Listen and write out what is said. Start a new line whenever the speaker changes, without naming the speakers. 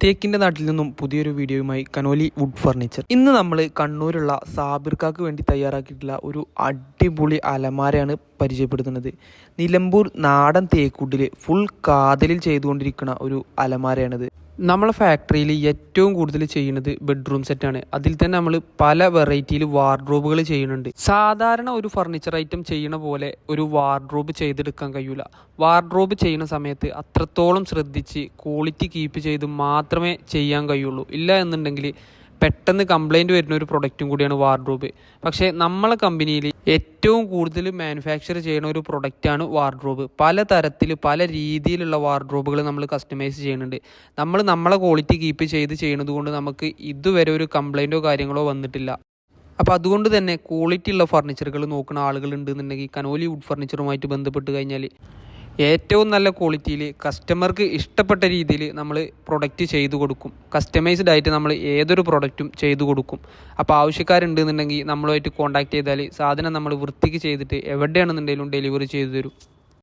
തേക്കിൻ്റെ നാട്ടിൽ നിന്നും പുതിയൊരു വീഡിയോയുമായി കനോലി വുഡ് ഫർണിച്ചർ. ഇന്ന് നമ്മൾ കണ്ണൂരുള്ള സാബിർക്കാക്ക് വേണ്ടി തയ്യാറാക്കിയിട്ടുള്ള ഒരു അടിപൊളി അലമാരയാണ് പരിചയപ്പെടുത്തുന്നത്. നിലമ്പൂർ നാടൻ തേക്കുഡിൽ ഫുൾ കാതലിൽ ചെയ്തുകൊണ്ടിരിക്കുന്ന ഒരു അലമാരയാണിത്. നമ്മളെ ഫാക്ടറിയിൽ ഏറ്റവും കൂടുതൽ ചെയ്യുന്നത് ബെഡ്റൂം സെറ്റാണ്. അതിൽ തന്നെ നമ്മൾ പല വെറൈറ്റിയിൽ വാർഡ്രോബുകൾ ചെയ്യുന്നുണ്ട്. സാധാരണ ഒരു ഫർണിച്ചർ ഐറ്റം ചെയ്യണ പോലെ ഒരു വാർഡ്രോബ് ചെയ്തെടുക്കാൻ കഴിയൂല. വാർഡ്രോബ് ചെയ്യുന്ന സമയത്ത് അത്രത്തോളം ശ്രദ്ധിച്ച് ക്വാളിറ്റി കീപ്പ് ചെയ്ത് മാത്രമേ ചെയ്യാൻ കഴിയുള്ളൂ. ഇല്ല എന്നുണ്ടെങ്കിൽ പെട്ടെന്ന് കംപ്ലൈൻറ്റ് വരുന്ന ഒരു പ്രൊഡക്റ്റും കൂടിയാണ് വാർഡ്രോബ്. പക്ഷേ നമ്മളെ കമ്പനിയിൽ ഏറ്റവും കൂടുതൽ മാനുഫാക്ചർ ചെയ്യുന്ന ഒരു പ്രൊഡക്റ്റാണ് വാർഡ്രോബ്. പല തരത്തിൽ പല രീതിയിലുള്ള വാർഡ്രോബുകൾ നമ്മൾ കസ്റ്റമൈസ് ചെയ്യുന്നുണ്ട്. നമ്മളെ ക്വാളിറ്റി കീപ്പ് ചെയ്യണത് കൊണ്ട് നമുക്ക് ഇതുവരെ ഒരു കംപ്ലൈൻറ്റോ കാര്യങ്ങളോ വന്നിട്ടില്ല. അപ്പോൾ അതുകൊണ്ട് തന്നെ ക്വാളിറ്റി ഉള്ള ഫർണിച്ചറുകൾ നോക്കുന്ന ആളുകൾ ഉണ്ടെന്നുണ്ടെങ്കിൽ കനോലി വുഡ് ഫർണിച്ചറുമായിട്ട് ബന്ധപ്പെട്ട് കഴിഞ്ഞാൽ ഏറ്റവും നല്ല ക്വാളിറ്റിയിൽ കസ്റ്റമർക്ക് ഇഷ്ടപ്പെട്ട രീതിയിൽ നമ്മൾ പ്രൊഡക്റ്റ് ചെയ്തു കൊടുക്കും. കസ്റ്റമൈസ്ഡ് ആയിട്ട് നമ്മൾ ഏതൊരു പ്രൊഡക്റ്റും ചെയ്തു കൊടുക്കും. അപ്പോൾ ആവശ്യക്കാരുണ്ടെന്നുണ്ടെങ്കിൽ നമ്മളുമായിട്ട് കോൺടാക്ട് ചെയ്താൽ സാധനം നമ്മൾ വൃത്തിക്ക് ചെയ്തിട്ട് എവിടെയാണെന്നുണ്ടെങ്കിലും ഡെലിവറി ചെയ്തു തരും.